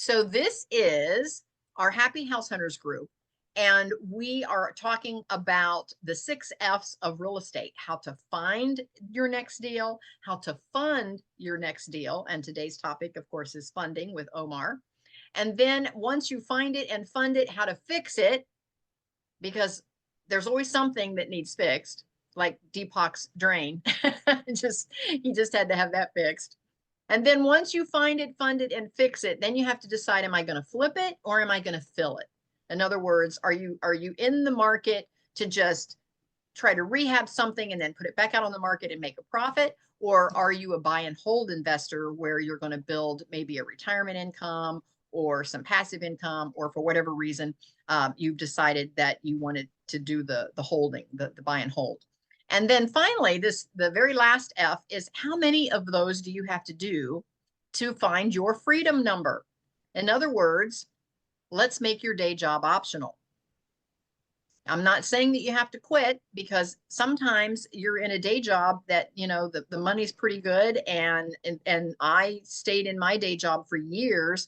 So this is our Happy House Hunters group, and we are talking about the 6 F's of real estate: how to find your next deal, how to fund your next deal. And today's topic, of course, is funding with Omar. And then once you find it and fund it, how to fix it, because there's always something that needs fixed, like Deepak's drain. He just had to have that fixed. And then once you find it, fund it, and fix it, then you have to decide, am I going to flip it or am I going to fill it? In other words, are you in the market to just try to rehab something and then put it back out on the market and make a profit? Or are you a buy and hold investor where you're going to build maybe a retirement income or some passive income, or for whatever reason, you've decided that you wanted to do the holding, the buy and hold? And then finally, the very last F is, how many of those do you have to do to find your freedom number? In other words, let's make your day job optional. I'm not saying that you have to quit, because sometimes you're in a day job that, the money's pretty good. And I stayed in my day job for years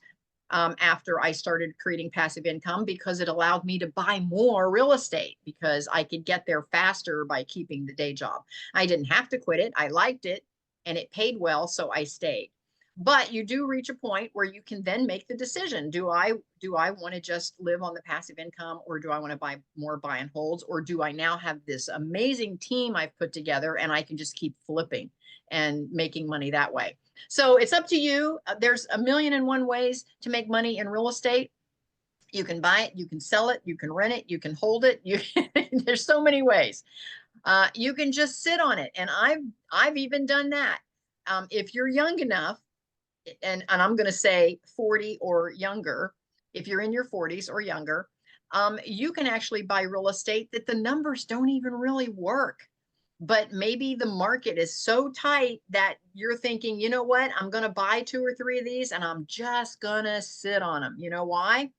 after I started creating passive income, because it allowed me to buy more real estate, because I could get there faster by keeping the day job. I didn't have to quit it. I liked it and it paid well, so I stayed. But you do reach a point where you can then make the decision. Do I want to just live on the passive income, or do I want to buy more buy and holds, or do I now have this amazing team I've put together and I can just keep flipping and making money that way? So it's up to you. There's a million and one ways to make money in real estate. You can buy it, you can sell it, you can rent it, you can hold it. There's so many ways. You can just sit on it, and I've even done that. If you're young enough, and I'm going to say 40 or younger, if you're in your 40s or younger, you can actually buy real estate that the numbers don't even really work. But maybe the market is so tight that you're thinking, you know what, I'm going to buy 2 or 3 of these and I'm just going to sit on them. You know why?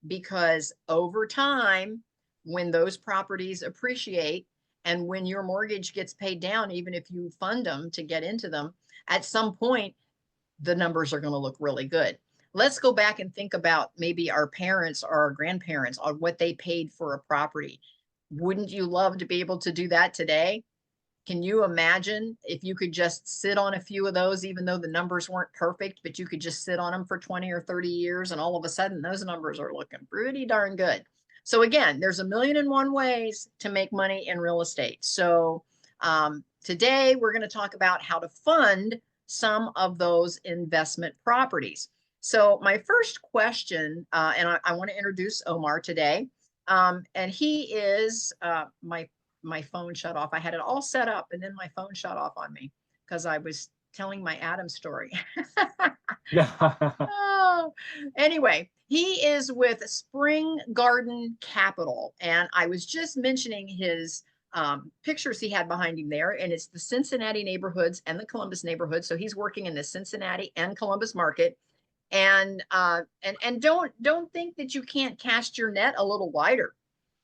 Because over time, when those properties appreciate and when your mortgage gets paid down, even if you fund them to get into them, at some point, the numbers are going to look really good. Let's go back and think about maybe our parents or our grandparents on what they paid for a property. Wouldn't you love to be able to do that today? Can you imagine if you could just sit on a few of those, even though the numbers weren't perfect, but you could just sit on them for 20 or 30 years, and all of a sudden those numbers are looking pretty darn good. So again, there's a million and one ways to make money in real estate. So today we're going to talk about how to fund some of those investment properties. So my first question, and I want to introduce Omar today, and he is my phone shut off. I had it all set up and then my phone shut off on me because I was telling my Adam story. Oh, anyway, he is with Spring Garden Capital, and I was just mentioning his pictures he had behind him there, and it's the Cincinnati neighborhoods and the Columbus neighborhood. So he's working in the Cincinnati and Columbus market. And don't think that you can't cast your net a little wider.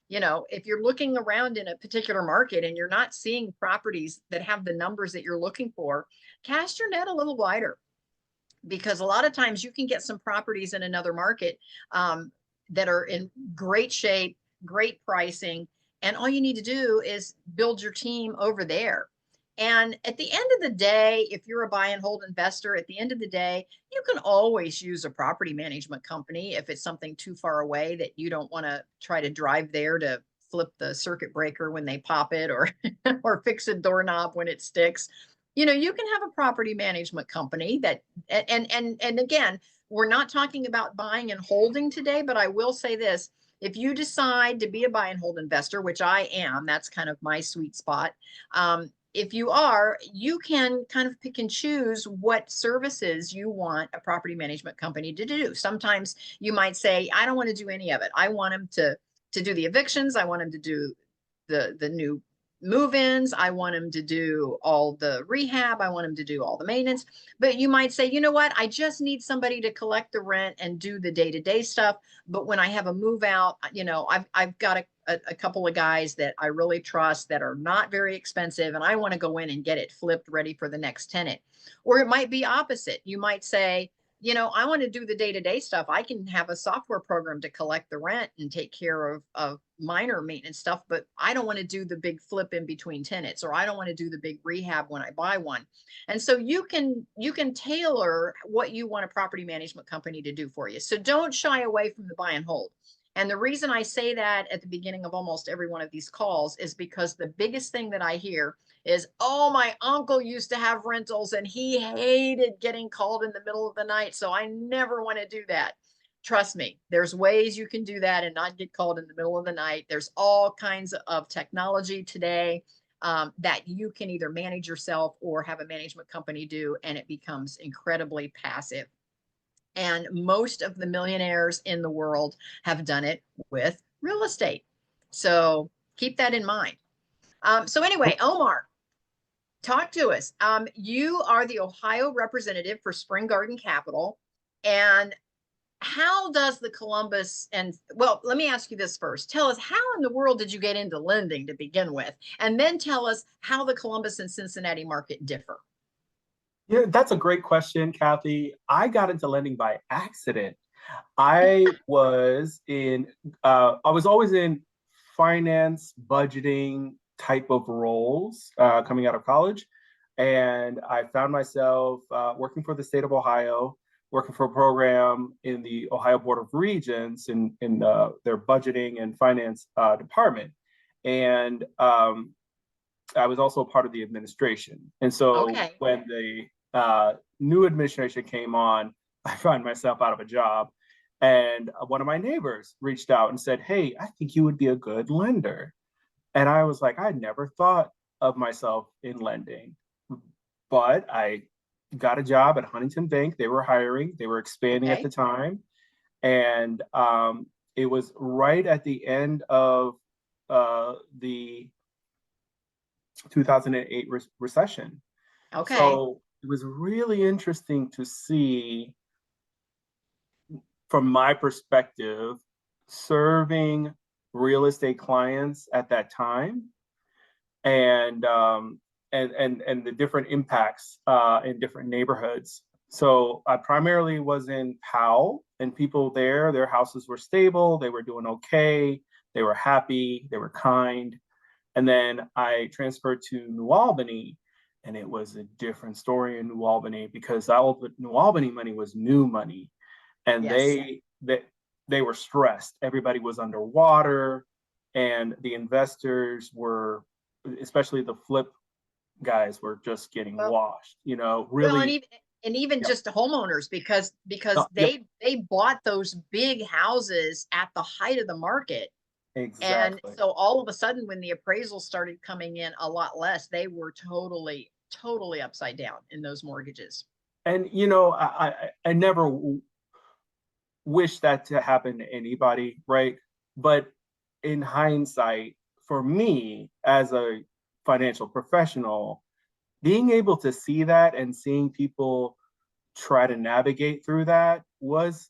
If you're looking around in a particular market and you're not seeing properties that have the numbers that you're looking for, cast your net a little wider, because a lot of times you can get some properties in another market that are in great shape, great pricing, and all you need to do is build your team over there. And at the end of the day, if you're a buy and hold investor, at the end of the day, you can always use a property management company if it's something too far away that you don't want to try to drive there to flip the circuit breaker when they pop it, or or fix a doorknob when it sticks. You can have a property management company that, and again, we're not talking about buying and holding today, but I will say this: if you decide to be a buy and hold investor, which I am, that's kind of my sweet spot. If you are, you can kind of pick and choose what services you want a property management company to do. Sometimes you might say, I don't want to do any of it. I want them to do the evictions. I want them to do the new move-ins. I want them to do all the rehab. I want them to do all the maintenance. But you might say, you know what? I just need somebody to collect the rent and do the day-to-day stuff. But when I have a move out, I've got a couple of guys that I really trust that are not very expensive, and I want to go in and get it flipped ready for the next tenant. Or it might be opposite. You might say, I want to do the day-to-day stuff. I can have a software program to collect the rent and take care of minor maintenance stuff, but I don't want to do the big flip in between tenants, or I don't want to do the big rehab when I buy one. And so you can tailor what you want a property management company to do for you. So don't shy away from the buy and hold. And the reason I say that at the beginning of almost every one of these calls is because the biggest thing that I hear is, oh, my uncle used to have rentals and he hated getting called in the middle of the night. So I never want to do that. Trust me, there's ways you can do that and not get called in the middle of the night. There's all kinds of technology today that you can either manage yourself or have a management company do, and it becomes incredibly passive. And most of the millionaires in the world have done it with real estate. So keep that in mind. So anyway, Omar, talk to us. You are the Ohio representative for Spring Garden Capital. And how does the Columbus well, let me ask you this first. Tell us, how in the world did you get into lending to begin with? And then tell us how the Columbus and Cincinnati market differ. Yeah, that's a great question, Kathy. I got into lending by accident. I was in, I was always in finance, budgeting type of roles coming out of college. And I found myself working for the state of Ohio, working for a program in the Ohio Board of Regents in their budgeting and finance department. And I was also a part of the administration. And so Okay. when the new administration came on, I found myself out of a job. And one of my neighbors reached out and said, "Hey, I think you would be a good lender." And I was like, I never thought of myself in lending, but I got a job at Huntington Bank. They were hiring, they were expanding at Okay. the time. And it was right at the end of the 2008 recession. Okay. So it was really interesting to see, from my perspective, serving real estate clients at that time, and and the different impacts in different neighborhoods. So I primarily was in Powell, and people there, their houses were stable, they were doing okay, they were happy, they were kind. And then I transferred to New Albany, and it was a different story in New Albany because all the New Albany money was new money, and Yes. they were stressed. Everybody was underwater, and the investors were, especially the flip guys, were just getting Well, washed. You know, well, and really. even Yep. just homeowners, because Yep. they bought those big houses at the height of the market. And Exactly. so all of a sudden, when the appraisals started coming in a lot less, they were totally upside down in those mortgages. And I never wish that to happen to anybody, right? But in hindsight, for me as a financial professional, being able to see that and seeing people try to navigate through that was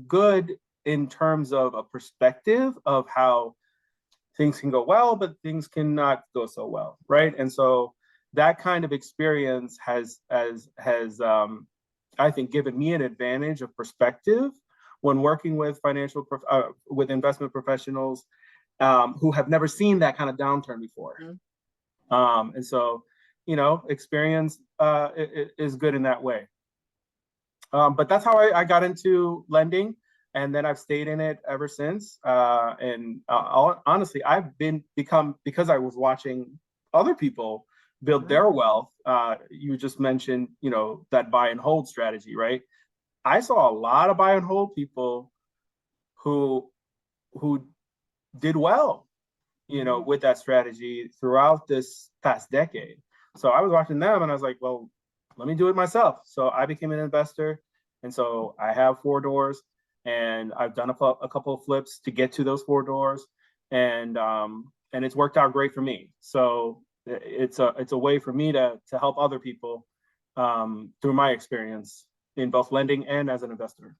good in terms of a perspective of how things can go well, but things cannot go so well, right? And so that kind of experience has I think given me an advantage of perspective when working with with investment professionals who have never seen that kind of downturn before. Mhm. And so, experience is good in that way. But that's how I got into lending, and then I've stayed in it ever since. And honestly, become, because I was watching other people build Mhm. their wealth. You just mentioned, that buy and hold strategy, right? I saw a lot of buy and hold people who who did well, Mhm. with that strategy throughout this past decade. So I was watching them and I was like, well, let me do it myself. So I became an investor. And so I have four doors, and I've done a couple of flips to get to those four doors. And it's worked out great for me. So it's a way for me to help other people through my experience in both lending and as an investor.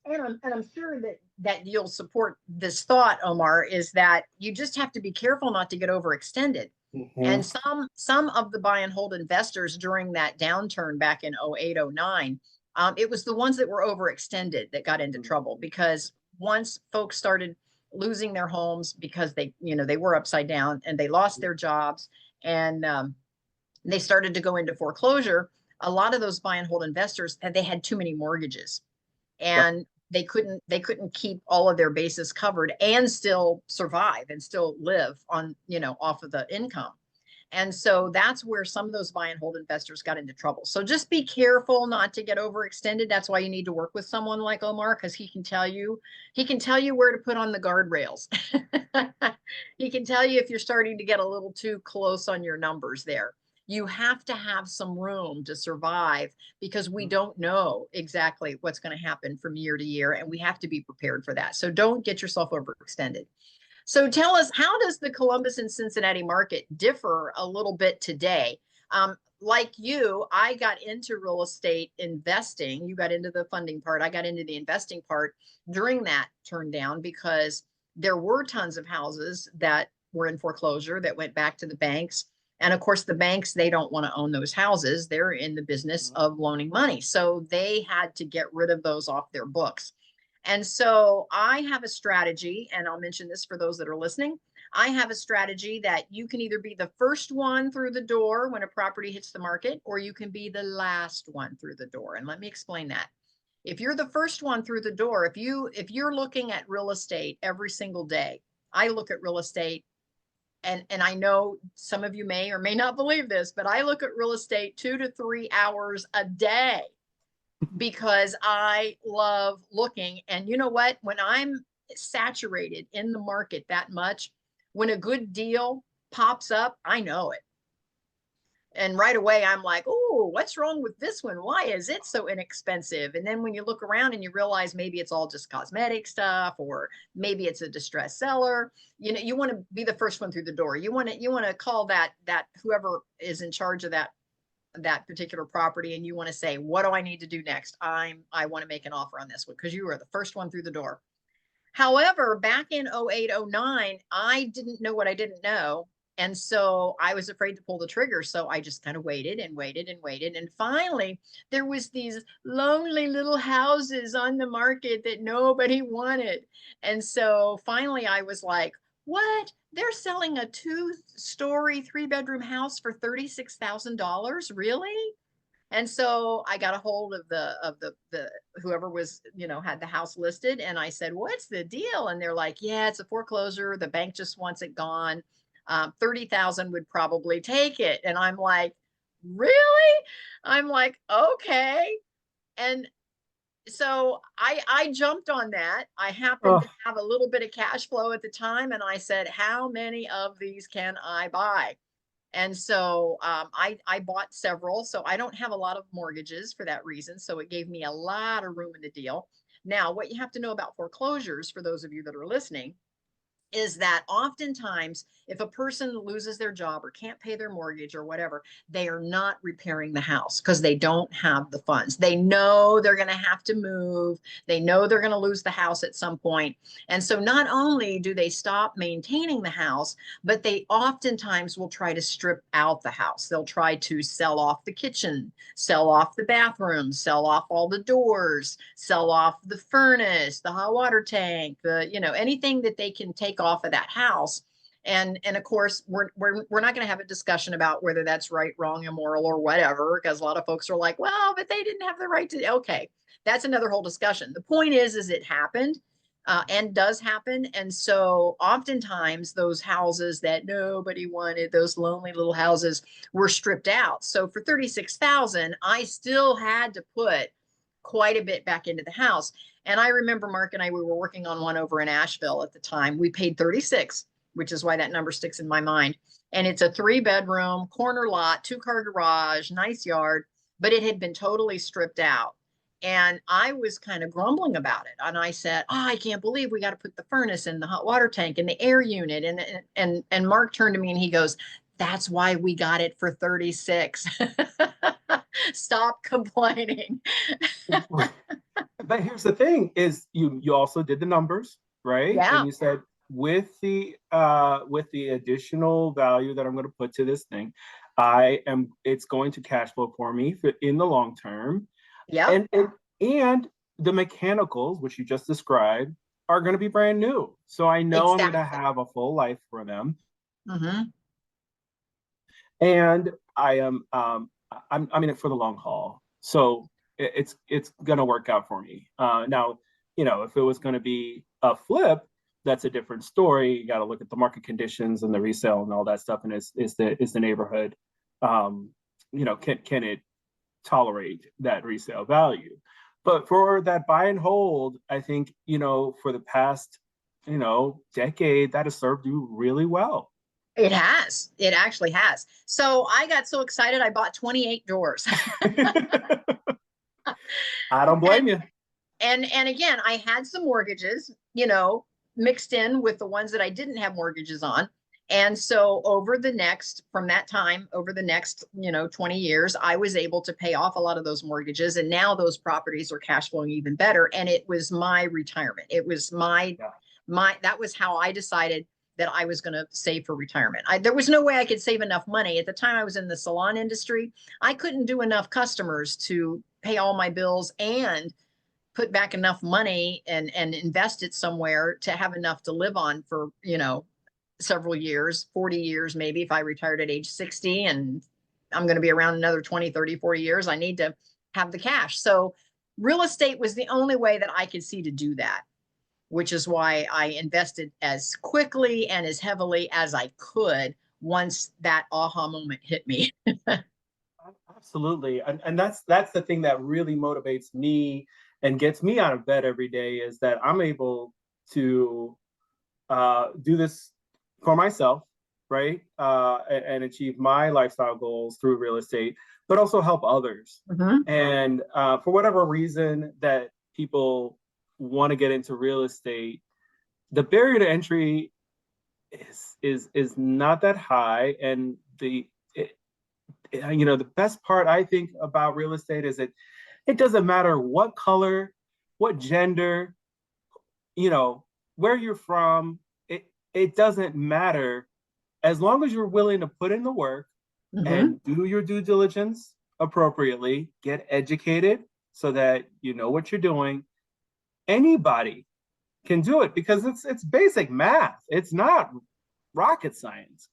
And I'm sure that you'll support this thought, Omar, is that you just have to be careful not to get overextended. And Mm-hmm. some of the buy and hold investors during that downturn back in 08, 09, It was the ones that were overextended that got into trouble, because once folks started losing their homes because they were upside down and they lost their jobs, and they started to go into foreclosure, a lot of those buy and hold investors, they had too many mortgages, Yep. and they couldn't keep all of their bases covered and still survive and still live on, off of the income. And so that's where some of those buy and hold investors got into trouble. So just be careful not to get overextended. That's why you need to work with someone like Omar, because he can tell you where to put on the guardrails. He can tell you if you're starting to get a little too close on your numbers there. You have to have some room to survive, because we don't know exactly what's going to happen from year to year, and we have to be prepared for that. So don't get yourself overextended. So tell us, how does the Columbus and Cincinnati market differ a little bit today? Like you, I got into real estate investing. You got into the funding part. I got into the investing part during that turn down, because there were tons of houses that were in foreclosure that went back to the banks. And of course, the banks, they don't want to own those houses. They're in the business of loaning money. So they had to get rid of those off their books. And so I have a strategy, and I'll mention this for those that are listening. I have a strategy that you can either be the first one through the door when a property hits the market, or you can be the last one through the door. And let me explain that. If you're the first one through the door, if you're looking at real estate every single day, I look at real estate, and I know some of you may or may not believe this, but I look at real estate 2 to 3 hours a day, because I love looking. And you know what? When I'm saturated in the market that much, when a good deal pops up, I know it. And right away, I'm like, oh, what's wrong with this one? Why is it so inexpensive? And then when you look around and you realize maybe it's all just cosmetic stuff, or maybe it's a distressed seller, you want to be the first one through the door. You want to call that whoever is in charge of that particular property, and you want to say, what do I need to do next? I want to make an offer on this one, because you were the first one through the door. However, back in 08, 09, I didn't know what I didn't know. And so I was afraid to pull the trigger. So I just kind of waited and waited and waited. And finally, there was these lonely little houses on the market that nobody wanted. And so finally I was like, what? They're selling a 2-story, 3-bedroom house for $36,000? Really? And so I got a hold of the whoever was, had the house listed, and I said, "What's the deal?" And they're like, "Yeah, it's a foreclosure. The bank just wants it gone. 30,000 would probably take it." And I'm like, "Really?" I'm like, "Okay." And so I jumped on that. I happened Oh, to have a little bit of cash flow at the time, and I said, "How many of these can I buy?" And so I bought several. So I don't have a lot of mortgages for that reason. So it gave me a lot of room in the deal. Now, what you have to know about foreclosures, for those of you that are listening, is that oftentimes if a person loses their job or can't pay their mortgage or whatever, they are not repairing the house because they don't have the funds. They know they're going to have to move. They know they're going to lose the house at some point. And so not only do they stop maintaining the house, but they oftentimes will try to strip out the house. They'll try to sell off the kitchen, sell off the bathroom, sell off all the doors, sell off the furnace, the hot water tank, anything that they can take off of that house. And of course, we're not going to have a discussion about whether that's right, wrong, immoral, or whatever, because a lot of folks are like, well, but they didn't have the right to. Okay, that's another whole discussion. The point is it happened. And does happen. And so oftentimes those houses that nobody wanted, those lonely little houses, were stripped out. So for 36,000, I still had to put quite a bit back into the house. And I remember Mark and I, we were working on one over in Asheville at the time. We paid 36, which is why that number sticks in my mind. And it's a 3-bedroom corner lot, 2-car garage, nice yard, but it had been totally stripped out. And I was kind of grumbling about it. And I said, oh, I can't believe we got to put the furnace and the hot water tank and the air unit. And Mark turned to me and he goes, that's why we got it for 36. Stop complaining. but here's the thing: is you also did the numbers, right? And Yeah. you said with the additional value that I'm going to put to this thing, it's going to cash flow for me in the long term. Yep, And the mechanicals, which you just described, are going to be brand new. So I know I'm going to exactly. have a full life for them. Hmm. And I'm in it for the long haul. So it's gonna work out for me. Now, if it was gonna be a flip, that's a different story. You got to look at the market conditions and the resale and all that stuff, and is the neighborhood, um, can it tolerate that resale value? But for that buy and hold, I think for the past decade, that has served you really well. It has. It actually has. So I got so excited, I bought 28 doors. I don't blame and you. and again, I had some mortgages, mixed in with the ones that I didn't have mortgages on. And so from that time, over the next, 20 years, I was able to pay off a lot of those mortgages. And now those properties are cash flowing even better. And it was my retirement. It was Yeah. that was how I decided that I was going to save for retirement. There was no way I could save enough money. At the time I was in the salon industry, I couldn't do enough customers to pay all my bills and put back enough money and invest it somewhere to have enough to live on for, several years, 40 years, maybe if I retired at age 60 and I'm going to be around another 20, 30, 40 years, I need to have the cash. So real estate was the only way that I could see to do that, which is why I invested as quickly and as heavily as I could once that aha moment hit me. Absolutely. And that's the thing that really motivates me and gets me out of bed every day, is that I'm able to do this for myself, right? And achieve my lifestyle goals through real estate, but also help others. Mm-hmm. And for whatever reason that people want to get into real estate, the barrier to entry is not that high, and the best part I think about real estate is it doesn't matter what color, what gender, you know, where you're from. It doesn't matter as long as you're willing to put in the work Mm-hmm. and do your due diligence appropriately, get educated so that you know what you're doing. Anybody can do it because it's basic math. It's not rocket science,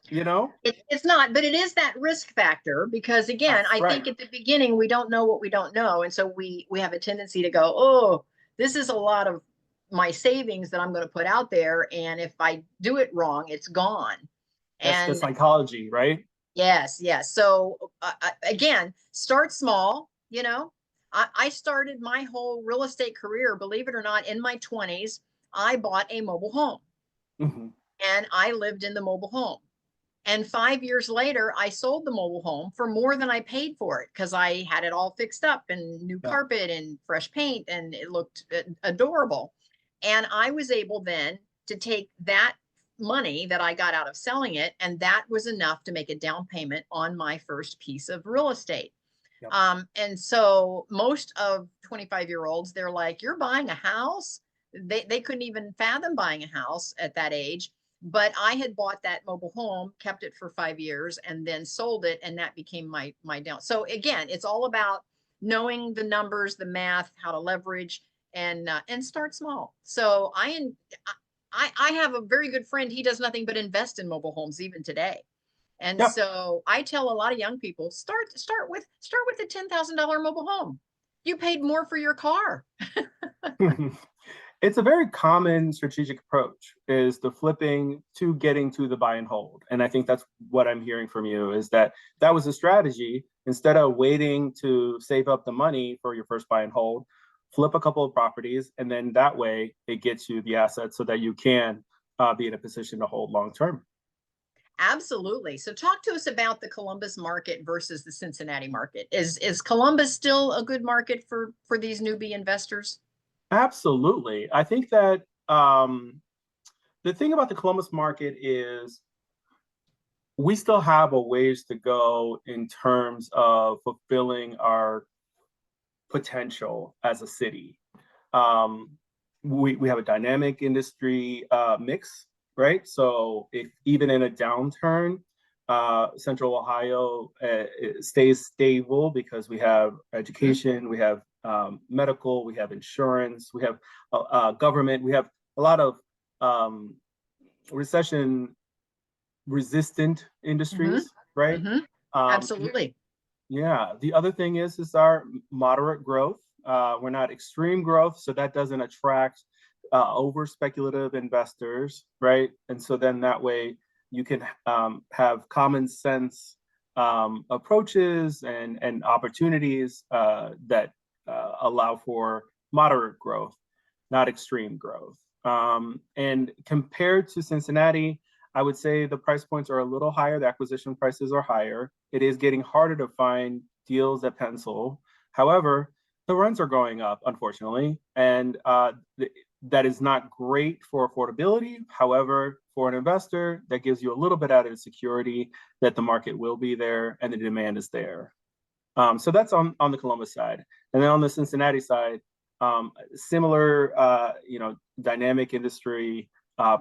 you know? It's not, but it is that risk factor because again, That's I right. think at the beginning we don't know what we don't know, and so we have a tendency to go, oh, this is a lot of my savings that I'm going to put out there, and if I do it wrong, it's gone. That's the And psychology, right? yes, yes. So again, start small. I started my whole real estate career, believe it or not, in my 20s. I bought a mobile home Mm-hmm. and I lived in the mobile home. And 5 years later, I sold the mobile home for more than I paid for it because I had it all fixed up and new Yeah. carpet and fresh paint, and it looked adorable. And I was able then to take that money that I got out of selling it, and that was enough to make a down payment on my first piece of real estate. Yeah. And so most of 25-year-olds, they're like, you're buying a house. They couldn't even fathom buying a house at that age. But I had bought that mobile home, kept it for 5 years, and then sold it, and that became my down. So again, it's all about knowing the numbers, the math, how to leverage, and start small. So I have a very good friend. He does nothing but invest in mobile homes even today. And Yep. so I tell a lot of young people, start with a $10,000 mobile home. You paid more for your car. It's a very common strategic approach, is the flipping to getting to the buy and hold. And I think that's what I'm hearing from you, is that was a strategy. Instead of waiting to save up the money for your first buy and hold, flip a couple of properties, and then that way it gets you the assets so that you can be in a position to hold long term. Absolutely. So talk to us about the Columbus market versus the Cincinnati market. Is Columbus still a good market for these newbie investors? Absolutely. I think that the thing about the Columbus market is we still have a ways to go in terms of fulfilling our potential as a city. Um, we have a dynamic industry mix, right? So if even in a downturn, Central Ohio it stays stable because we have education, we have medical, we have insurance, we have government, we have a lot of recession resistant Mm-hmm. industries, right? Mm-hmm. Um, Absolutely. yeah. The other thing is our moderate growth. We're not extreme growth, so that doesn't attract over speculative investors, right? And so then that way you can have common sense approaches and opportunities that allow for moderate growth, not extreme growth. And compared to Cincinnati, I would say the price points are a little higher. The acquisition prices are higher. It is getting harder to find deals that pencil. However, the rents are going up, unfortunately, and that is not great for affordability. However, for an investor, that gives you a little bit added security that the market will be there and the demand is there. So that's on the Columbus side, and then on the Cincinnati side, similar, dynamic industry.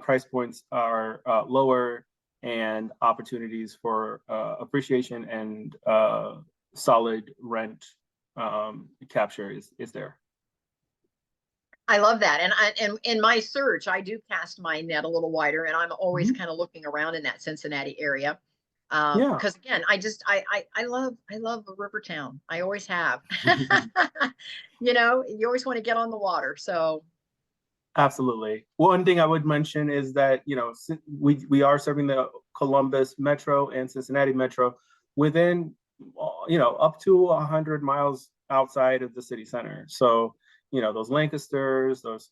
Price points are lower, and opportunities for appreciation and solid rent capture is there. I love that. And in my search, I do cast my net a little wider, and I'm always Mhm. kind of looking around in that Cincinnati area. Yeah. Because again, I love a river town. I always have. You always want to get on the water. So Absolutely. One thing I would mention is that we are serving the Columbus Metro and Cincinnati Metro within up to 100 miles outside of the city center. So those Lancasters, those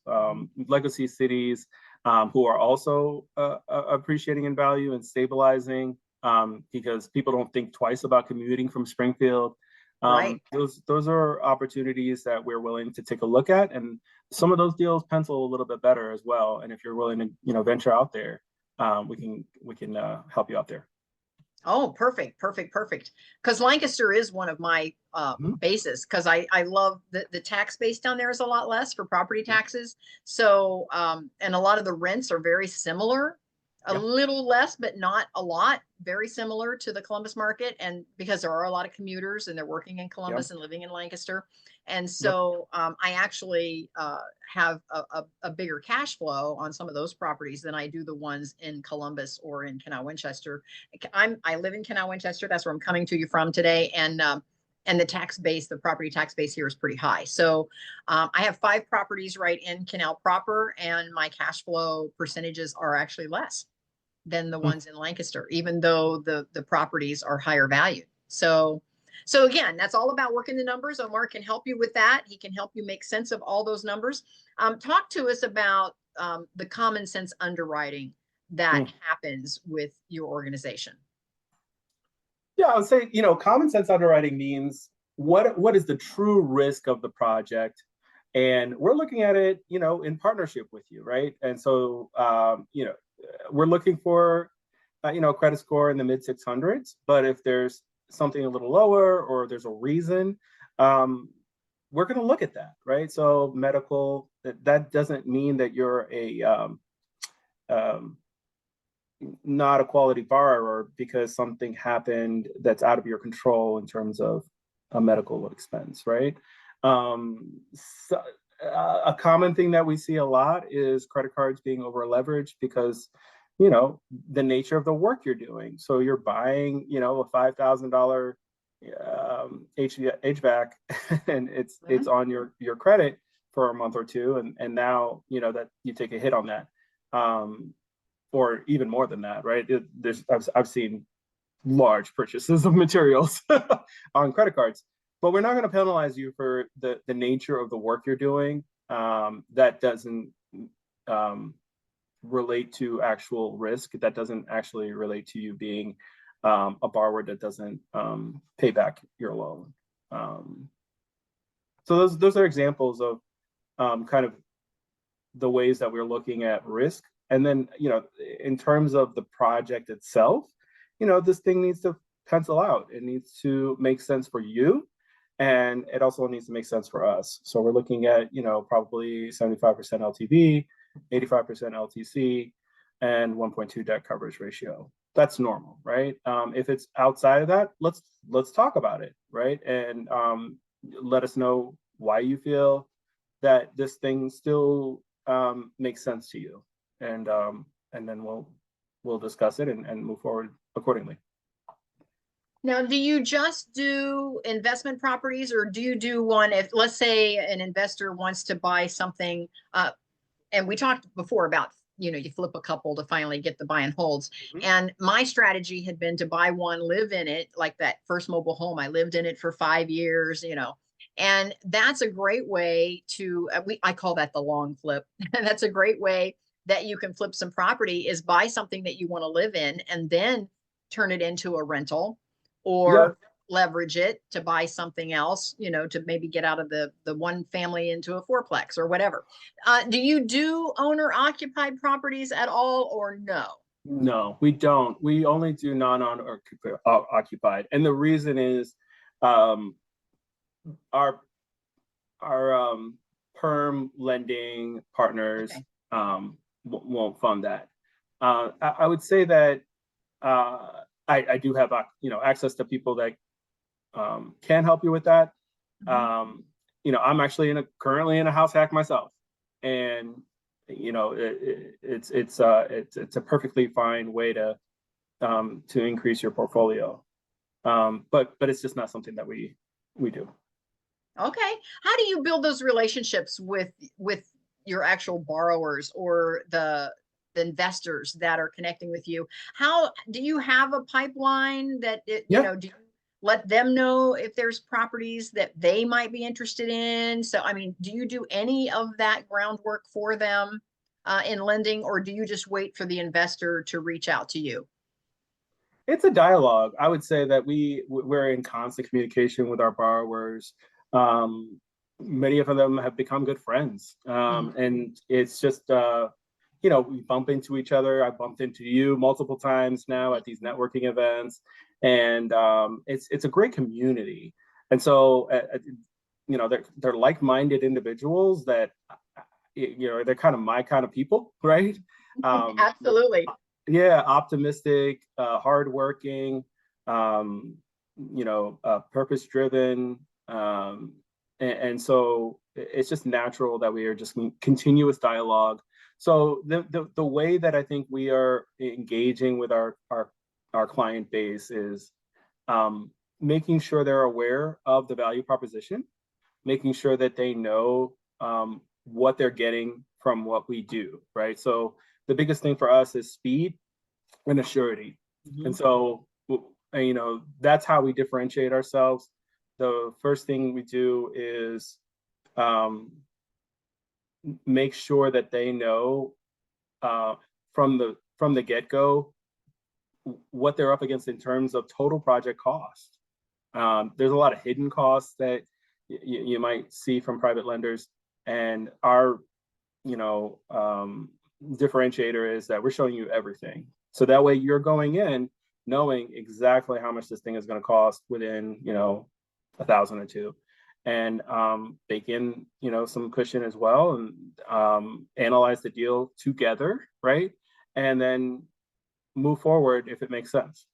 legacy cities who are also appreciating in value and stabilizing because people don't think twice about commuting from Springfield. right. Those are opportunities that we're willing to take a look at, and some of those deals pencil a little bit better as well. And if you're willing to venture out there, we can help you out there. Oh, perfect, perfect, perfect. Because Lancaster is one of my Mhm. bases because I love the tax base down there is a lot less for property Yeah, taxes. So and a lot of the rents are very similar, a yeah, little less, but not a lot, very similar to the Columbus market. And because there are a lot of commuters and they're working in yeah, Columbus and living in Lancaster. And yep, so I actually have a bigger cash flow on some of those properties than I do the ones in Columbus or in Canal Winchester. I live in Canal Winchester. That's where I'm coming to you from today, and the tax base, the property tax base here is pretty high. So I have 5 properties right in Canal proper, and my cash flow percentages are actually less than the mm, ones in Lancaster, even though the properties are higher value. So again, that's all about working the numbers. Omar can help you with that. He can help you make sense of all those numbers. Talk to us about the common sense underwriting that mm. happens with your organization. Yeah. I would say common sense underwriting means what is the true risk of the project, and we're looking at it in partnership with you, right? And so we're looking for credit score in the mid 600s. But if there's something a little lower or there's a reason, um, we're going to look at that, right? So medical, that doesn't mean that you're a um, not a quality borrower because something happened that's out of your control in terms of a medical expense, right? So, a common thing that we see a lot is credit cards being over leveraged because the nature of the work you're doing. So you're buying a $5,000 HVAC and it's Mhm. on your credit for a month or two, and now that you take a hit on that. Or even more than that, right? I've seen large purchases of materials on credit cards, but we're not going to penalize you for the nature of the work you're doing. That doesn't um, relate to actual risk. That doesn't actually relate to you being a borrower that doesn't pay back your loan. Um, so those are examples of kind of the ways that we're looking at risk. And then, in terms of the project itself, this thing needs to pencil out. It needs to make sense for you. And it also needs to make sense for us. So we're looking at, probably 75% LTV, 85% LTC, and 1.2 debt coverage ratio. that's normal, right? If it's outside of that, let's talk about it, right? And let us know why you feel that this thing still makes sense to you, and then we'll discuss it and move forward accordingly. Now, do you just do investment properties, or do you do one if, let's say, an investor wants to buy something, and we talked before about, you flip a couple to finally get the buy and holds. Mhm. And my strategy had been to buy one, live in it, like that first mobile home. I lived in it for 5 years, and that's a great way to, I call that the long flip. And that's a great way that you can flip some property, is buy something that you want to live in and then turn it into a rental, Yeah, or leverage it to buy something else, to maybe get out of the one family into a fourplex or whatever. Do you do owner occupied properties at all, or no? no, we don't. We only do non-owner occupied, and the reason is um, our perm lending partners Okay. won't fund that. I would say that uh, I do have access to people that can help you with that. Mhm. I'm actually currently in a house hack myself, and it's a perfectly fine way to increase your portfolio. But it's just not something that we do. Okay. How do you build those relationships with your actual borrowers, or the investors that are connecting with you? How do you have a pipeline that Yeah, do you let them know if there's properties that they might be interested in? So, I mean, do you do any of that groundwork for them in lending, or do you just wait for the investor to reach out to you? it's a dialogue. I would say that we're in constant communication with our borrowers. Um, Many of them have become good friends, Mhm. and it's just we bump into each other. I bumped into you multiple times now at these networking events, and it's a great community. And so they're like-minded individuals that they're kind of my kind of people, right? Um, Absolutely. yeah, optimistic, hardworking, um, purpose driven. And so it's just natural that we are just in continuous dialogue. So the way that I think we are engaging with our client base is making sure they're aware of the value proposition, making sure that they know what they're getting from what we do, right? So the biggest thing for us is speed and a surety. And Mhm. so, that's how we differentiate ourselves. The first thing we do is um, make sure that they know uh, from the get-go what they're up against in terms of total project cost. There's a lot of hidden costs that you might see from private lenders, and our you know differentiator is that we're showing you everything, so that way you're going in knowing exactly how much this thing is going to cost within 1,000 or two, and bake in some cushion as well, and analyze the deal together, right, and then move forward if it makes sense.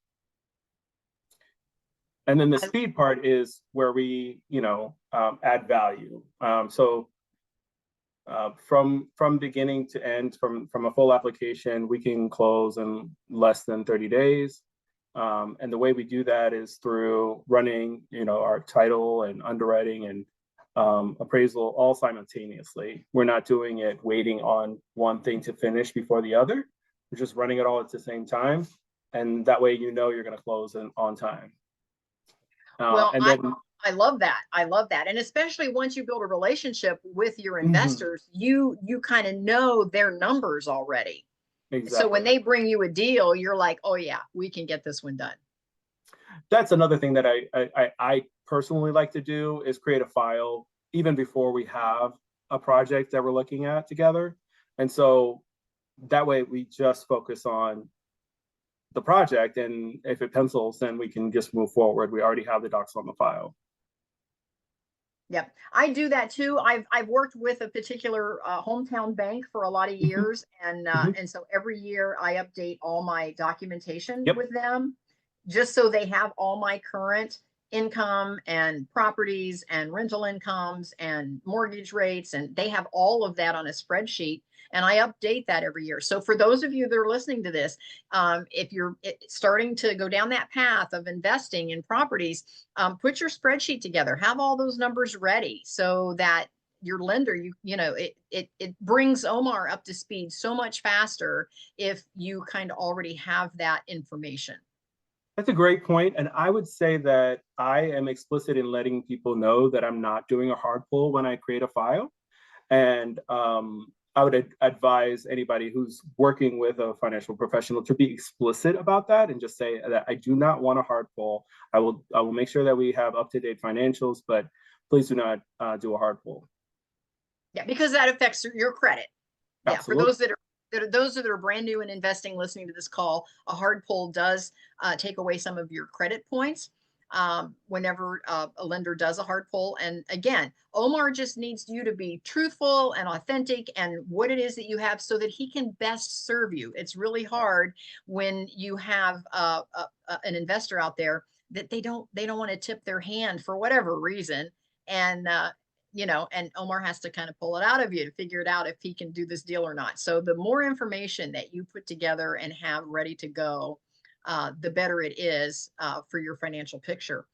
And then the I speed part is where we add value. So from beginning to end, from a full application, we can close in less than 30 days. And the way we do that is through running our title and underwriting and appraisal all simultaneously. We're not doing it waiting on one thing to finish before the other. We're just running it all at the same time, and that way you're going to close on time. Well, And I then I love that. I love that. And especially once you build a relationship with your mhm, investors, you kind of know their numbers already. So when exactly. they bring you a deal, you're like, "Oh yeah, we can get this one done." That's another thing that I personally like to do is create a file even before we have a project that we're looking at together. And so that way we just focus on the project, and if it pencils, then we can just move forward. We already have the docs on the file. Yep, I do that too. I've worked with a particular hometown bank for a lot of Mhm, years, mhm. and so every year I update all my documentation Yep. with them, just so they have all my current income and properties and rental incomes and mortgage rates, and they have all of that on a spreadsheet. And I update that every year. So for those of you that are listening to this, if you're starting to go down that path of investing in properties, put your spreadsheet together, have all those numbers ready so that your lender, it brings Omar up to speed so much faster if you kind of already have that information. That's a great point. And I would say that I am explicit in letting people know that I'm not doing a hard pull when I create a file. And I would advise anybody who's working with a financial professional to be explicit about that and just say that I do not want a hard pull. I will make sure that we have up-to-date financials, but please do not do a hard pull. Yeah, because that affects your credit. Yeah, for Absolutely. those that are brand new in investing, listening to this call, a hard pull does take away some of your credit points whenever a lender does a hard pull. And again, Omar just needs you to be truthful and authentic and what it is that you have so that he can best serve you. It's really hard when you have an investor out there that they don't want to tip their hand for whatever reason, and and Omar has to kind of pull it out of you to figure it out if he can do this deal or not. So the more information that you put together and have ready to go, the better it is for your financial picture.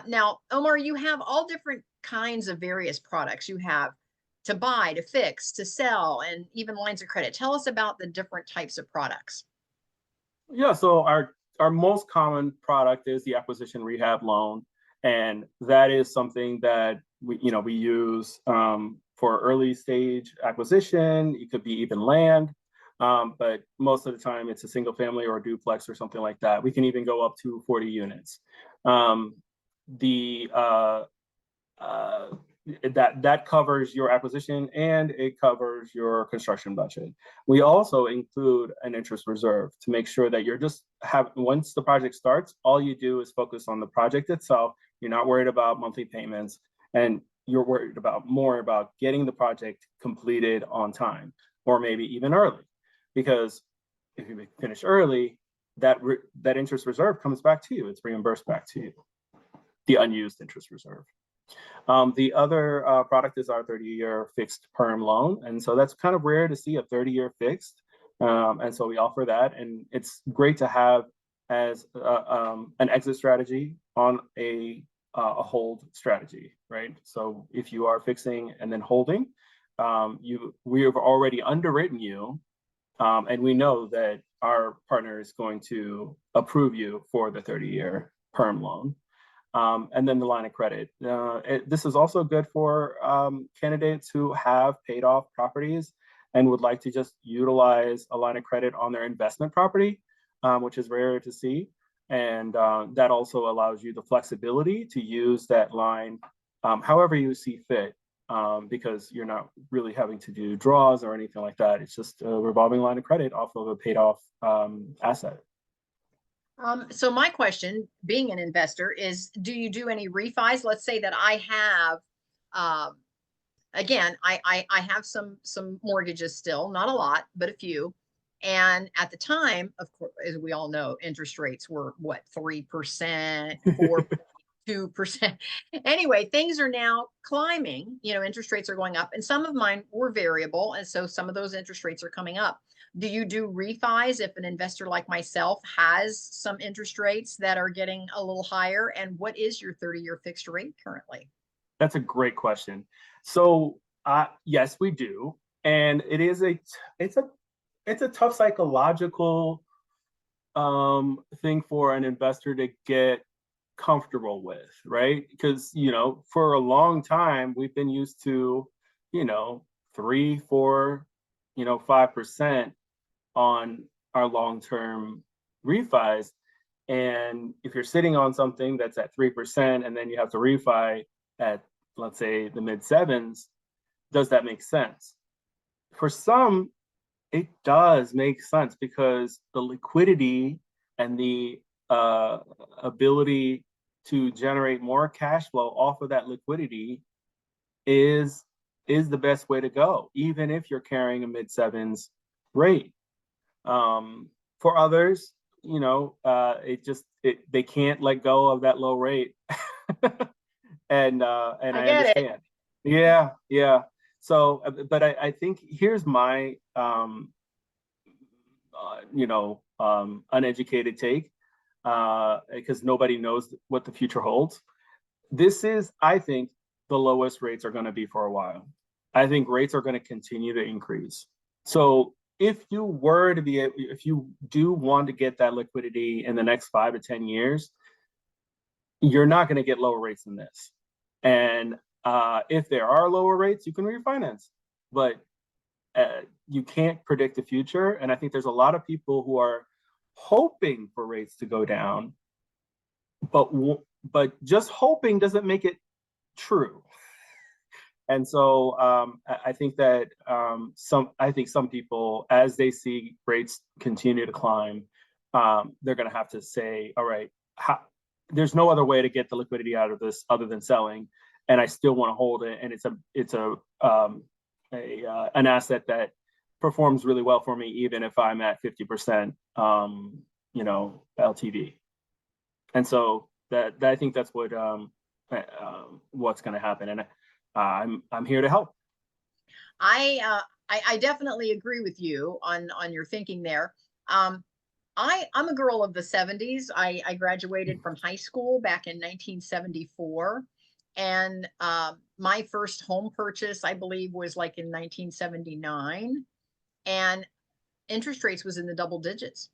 Now, Omar, you have all different kinds of various products. You have to buy, to fix, to sell, and even lines of credit. Tell us about the different types of products. Yeah, so our most common product is the acquisition rehab loan, and that is something that we use for early stage acquisition. It could be even land, but most of the time it's a single family or a duplex or something like that. We can even go up to 40 units. Um, the uh, that covers your acquisition and it covers your construction budget. We also include an interest reserve to make sure that you're just have once the project starts, all you do is focus on the project itself. You're not worried about monthly payments, and you're worried about more about getting the project completed on time or maybe even early. Because if you finish early, that interest reserve comes back to you. It's reimbursed back to you, the unused interest reserve. The other product is our 30-year fixed perm loan. And so that's kind of rare to see a 30-year fixed. And so we offer that. And it's great to have as an exit strategy on a hold strategy, right? So if you are fixing and then holding, we have already underwritten you. And we know that our partner is going to approve you for the 30-year perm loan. And then the line of credit. This is also good for candidates who have paid off properties and would like to just utilize a line of credit on their investment property, which is rare to see. And that also allows you the flexibility to use that line however you see fit, because you're not really having to do draws or anything like that. It's just a revolving line of credit off of a paid off asset. So my question, being an investor, is do you do any refis? Let's say that I have, um, again, I have some mortgages still, not a lot, but a few. And at the time, of course, as we all know, interest rates were what, 3%, 4.2%. Anyway, things are now climbing. Interest rates are going up, and some of mine were variable, and so some of those interest rates are coming up. Do you do refis if an investor like myself has some interest rates that are getting a little higher? And what is your 30-year fixed rate currently? That's a great question. So yes, we do, and it's a tough psychological thing for an investor to get comfortable with, right? Because for a long time we've been used to, 3, 4, 5% on our long-term refis. And if you're sitting on something that's at 3% and then you have to refi at, let's say, the mid sevens, does that make sense? For some, it does make sense because the liquidity and the ability to generate more cash flow off of that liquidity is the best way to go, even if you're carrying a mid sevens rate. For others, they can't let go of that low rate, and I I get it. understand. Yeah, yeah. So, but I think here's my uneducated take, because nobody knows what the future holds. This is, I think, the lowest rates are going to be for a while. I think rates are going to continue to increase. So if you do want to get that liquidity in the next 5 to 10 years, you're not going to get lower rates than this. And if there are lower rates, you can refinance, but you can't predict the future. And I think there's a lot of people who are hoping for rates to go down, but just hoping doesn't make it true. And so I think that some people, as they see rates continue to climb, they're going to have to say, all right, there's no other way to get the liquidity out of this other than selling, and I still want to hold it, and it's an asset that performs really well for me, even if I'm at 50%, LTV. And so that I think that's what's going to happen, and I'm here to help. I definitely agree with you on your thinking there. I'm a girl of the 70s. I graduated from high school back in 1974. And my first home purchase, I believe, was like in 1979. And interest rates was in the double digits.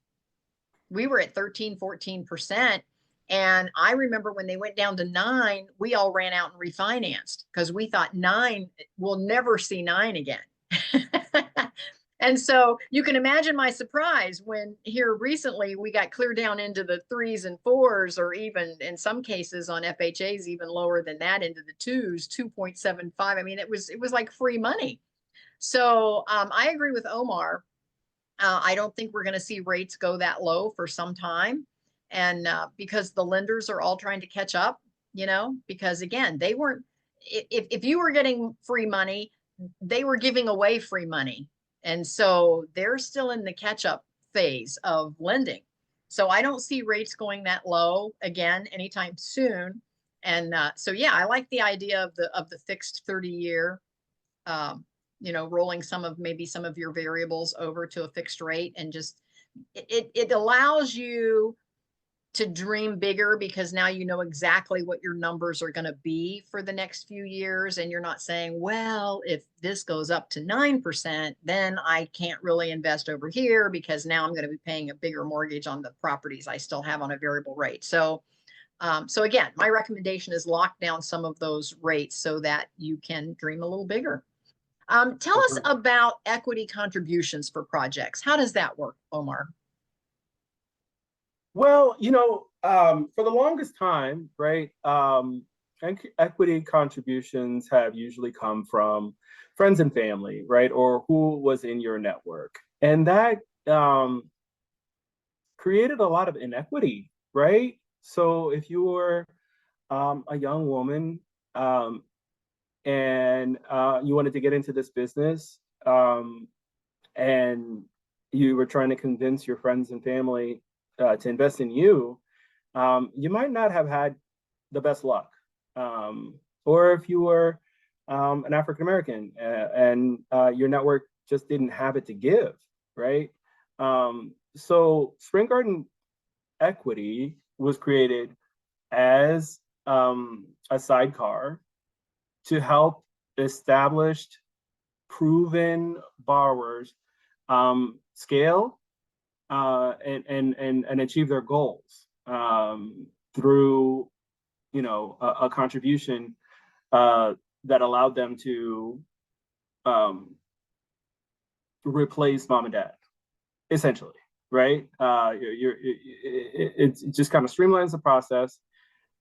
We were at 13, 14%. And I remember when they went down to 9, we all ran out and refinanced because we thought 9, we'll never see 9 again. And so you can imagine my surprise when here recently we got clear down into the 3s and 4s, or even in some cases on FHAs, even lower than that, into the 2s, 2.75. I mean, it was like free money. So I agree with Omar. I don't think we're going to see rates go that low for some time. And because the lenders are all trying to catch up, because again, they weren't, if you were getting free money, they were giving away free money. And so they're still in the catch up phase of lending. So I don't see rates going that low again anytime soon. And so, yeah, I like the idea of the fixed 30-year, rolling some of your variables over to a fixed rate, and just it allows you to dream bigger, because now you know exactly what your numbers are going to be for the next few years. And you're not saying, well, if this goes up to 9%, then I can't really invest over here because now I'm going to be paying a bigger mortgage on the properties I still have on a variable rate. So again, my recommendation is lock down some of those rates so that you can dream a little bigger. Tell us about equity contributions for projects. How does that work, Omar? Well, for the longest time, right, equity contributions have usually come from friends and family, right, or who was in your network. And that created a lot of inequity, right? So if you were a young woman, and you wanted to get into this business, and you were trying to convince your friends and family to invest in you, you might not have had the best luck. Or if you were an African American, and your network just didn't have it to give, right? So Spring Garden Equity was created as a sidecar to help established, proven borrowers scale and achieve their goals through a contribution that allowed them to replace mom and dad, essentially, right? It just kind of streamlines the process.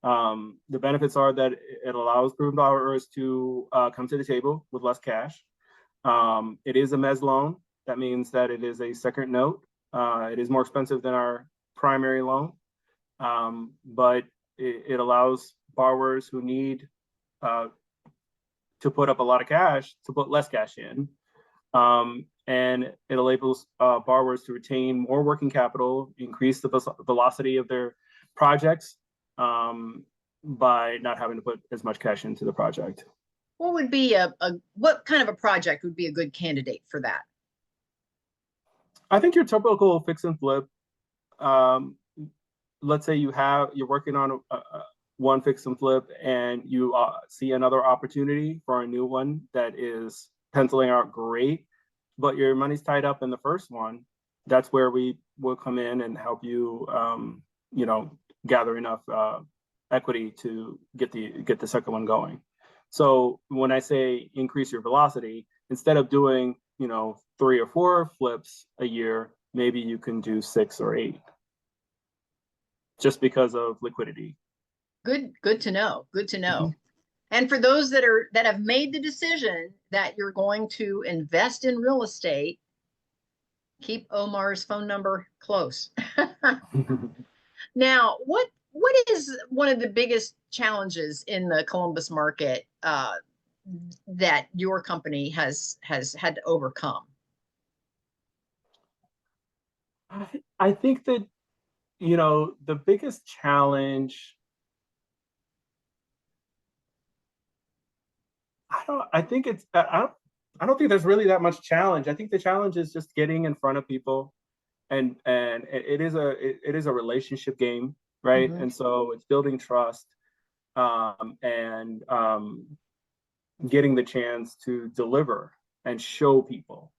The benefits are that it allows proven borrowers to come to the table with less cash. It is a mezz loan. That means that it is a second note. It is more expensive than our primary loan, but it allows borrowers who need to put up a lot of cash to put less cash in. And it enables borrowers to retain more working capital, increase the velocity of their projects by not having to put as much cash into the project. What would be what kind of a project would be a good candidate for that? I think your typical fix and flip. Let's say you're working on one fix and flip, and you see another opportunity for a new one that is penciling out great, but your money's tied up in the first one. That's where we will come in and help you, gather enough equity to get the second one going. So when I say increase your velocity, instead of doing 3 or 4 flips a year, maybe you can do 6 or 8, just because of liquidity. Good to know. Good to know. Mm-hmm. And for those that have made the decision that you're going to invest in real estate, keep Omar's phone number close. Now, what is one of the biggest challenges in the Columbus market that your company has had to overcome? I think that the biggest challenge, I don't think there's really that much challenge. I think the challenge is just getting in front of people, and it is a relationship game, right? Mm-hmm. And so it's building trust, and getting the chance to deliver and show people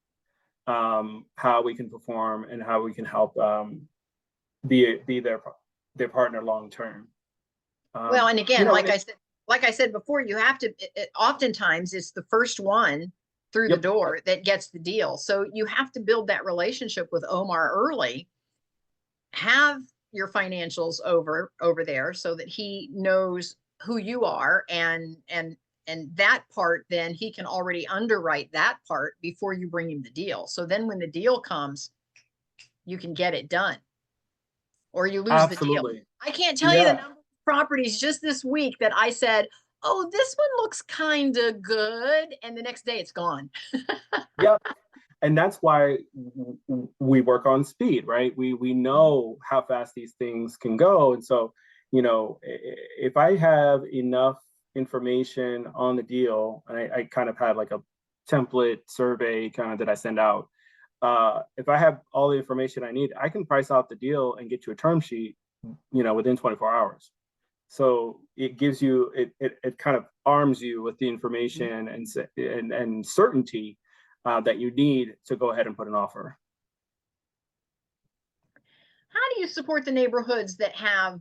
how we can perform and how we can help be their partner long term. Well, and again, like I said before, you have to, oftentimes it's the first one through the door that gets the deal. So you have to build that relationship with Omar early, have your financials over there so that he knows who you are, and that part, then he can already underwrite that part before you bring him the deal. So then when the deal comes, you can get it done, or you lose the deal. I can't tell you the number of properties just this week that I said, oh, this one looks kind of good, and the next day it's gone. Yep. And that's why we work on speed, right? We know how fast these things can go. And so, if I have enough information on the deal, and I kind of have like a template survey kind of that I send out. If I have all the information I need, I can price out the deal and get you a term sheet, within 24 hours. So it gives you, it kind of arms you with the information and certainty that you need to go ahead and put an offer. How do you support the neighborhoods that have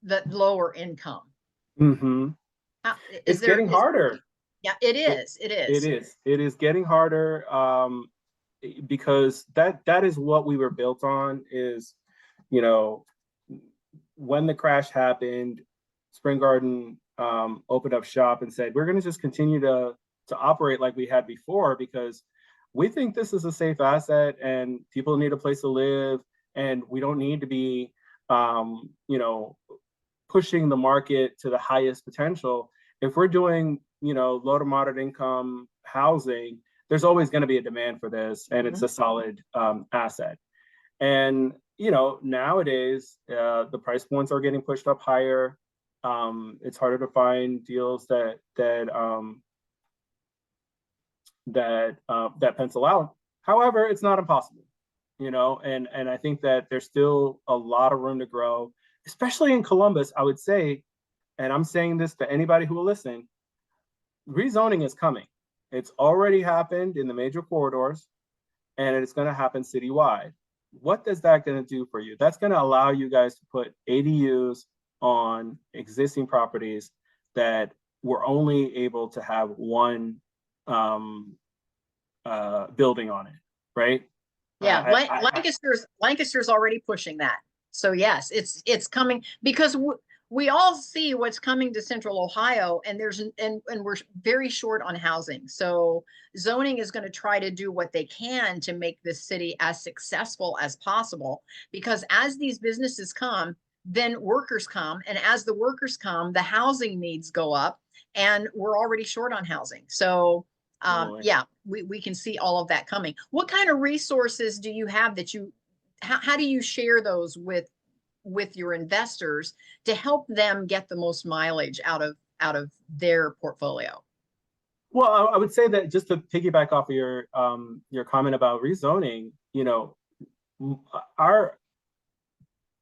that lower income? Mm-hmm. It's getting harder. Yeah, it is. It is getting harder because that is what we were built on. Is when the crash happened, Spring Garden opened up shop and said, we're going to just continue to operate like we had before, because we think this is a safe asset and people need a place to live, and we don't need to be pushing the market to the highest potential. If we're doing low to moderate income housing, there's always going to be a demand for this, and it's a solid asset. And nowadays the price points are getting pushed up higher. It's harder to find deals that pencil out. However, it's not impossible, and I think that there's still a lot of room to grow, especially in Columbus, I would say, and I'm saying this to anybody who will listen, rezoning is coming. It's already happened in the major corridors, and it's going to happen citywide. What is that going to do for you? That's going to allow you guys to put ADUs on existing properties that were only able to have one building on it, right? Yeah, Lancaster's already pushing that. So yes, it's coming, because we all see what's coming to Central Ohio, and we're very short on housing. So zoning is going to try to do what they can to make this city as successful as possible, because as these businesses come, then workers come, and as the workers come, the housing needs go up, and we're already short on housing. So Really. yeah, we can see all of that coming. What kind of resources do you have that how do you share those with your investors to help them get the most mileage out of their portfolio? Well, I would say that just to piggyback off of your comment about rezoning, our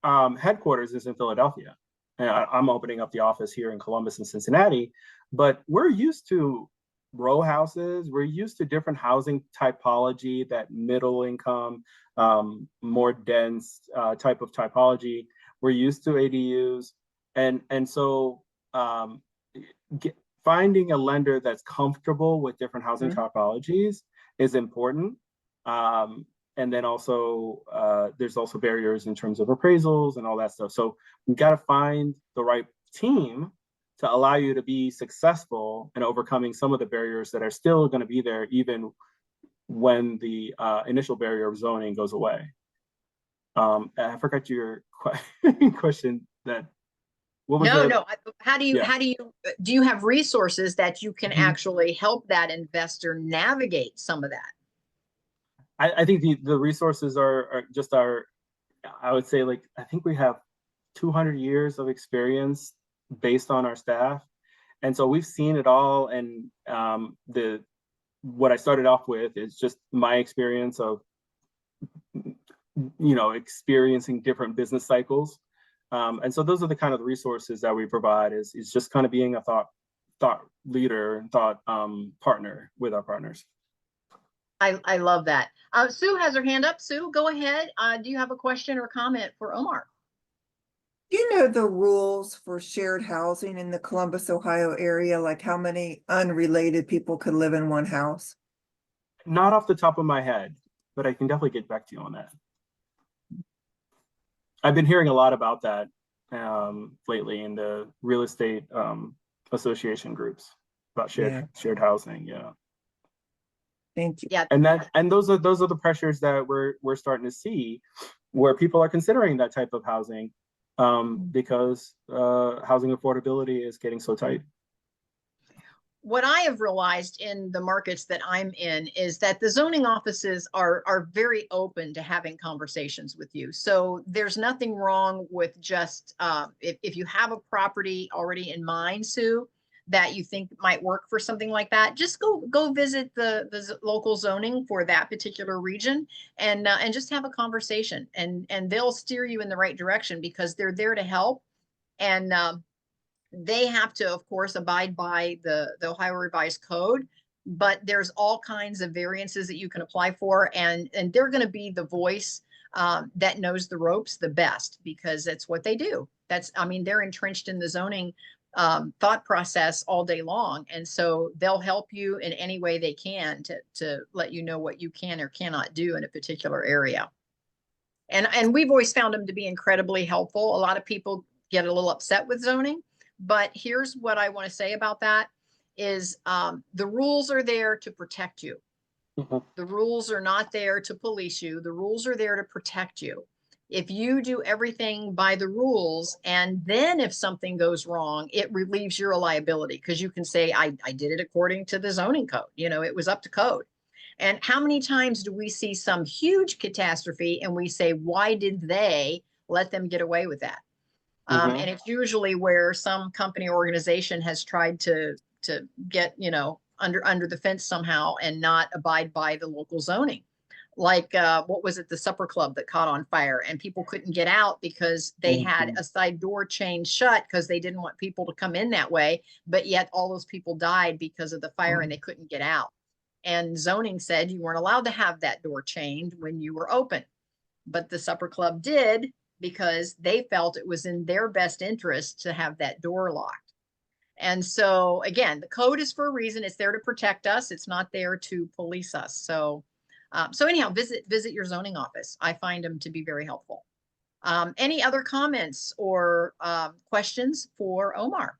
headquarters is in Philadelphia. And I'm opening up the office here in Columbus and Cincinnati, but we're used to row houses. We're used to different housing typology, that middle income, more dense type of typology. We're used to ADUs, and so finding a lender that's comfortable with different housing typologies is important. And then also, there's also barriers in terms of appraisals and all that stuff. So we got to find the right team to allow you to be successful in overcoming some of the barriers that are still going to be there, even when the initial barrier of zoning goes away. I forgot your question. What was No. How do you, yeah. do you have resources that you can Mhm. actually help that investor navigate some of that? I think the resources are just I would say, like, I think we have 200 years of experience based on our staff. And so we've seen it all. And what I started off with is just my experience of, experiencing different business cycles. And so those are the kind of resources that we provide is just kind of being a thought leader, thought partner with our partners. I love that. Sue has her hand up. Sue, go ahead. Do you have a question or comment for Omar? Do you know the rules for shared housing in the Columbus, Ohio area? Like how many unrelated people could live in one house? Not off the top of my head, but I can definitely get back to you on that. I've been hearing a lot about that lately in the real estate association groups about shared housing. Yeah. Thank you. Yeah. And those are the pressures that we're starting to see, where people are considering that type of housing because housing affordability is getting so tight. What I have realized in the markets that I'm in is that the zoning offices are very open to having conversations with you. So there's nothing wrong with just if you have a property already in mind, Sue, that you think might work for something like that, just go visit the local zoning for that particular region and just have a conversation, and they'll steer you in the right direction because they're there to help. And they have to, of course, abide by the Ohio Revised Code, but there's all kinds of variances that you can apply for, and they're going to be the voice that knows the ropes the best because that's what they do. They're entrenched in the zoning thought process all day long, and so they'll help you in any way they can to let you know what you can or cannot do in a particular area. And we've always found them to be incredibly helpful. A lot of people get a little upset with zoning, but here's what I want to say about that is the rules are there to protect you. The rules are not there to police you. The rules are there to protect you. If you do everything by the rules, and then if something goes wrong, it relieves your liability because you can say, I did it according to the zoning code. It was up to code. And how many times do we see some huge catastrophe and we say, why did they let them get away with that? And it's usually where some company or organization has tried to get, under the fence somehow and not abide by the local zoning. Like what was it, the supper club that caught on fire and people couldn't get out because they had a side door chained shut because they didn't want people to come in that way. But yet all those people died because of the fire and they couldn't get out. And zoning said you weren't allowed to have that door chained when you were open. But the supper club did because they felt it was in their best interest to have that door locked. And so again, the code is for a reason. It's there to protect us. It's not there to police us. So anyhow, visit your zoning office. I find them to be very helpful. Any other comments or questions for Omar?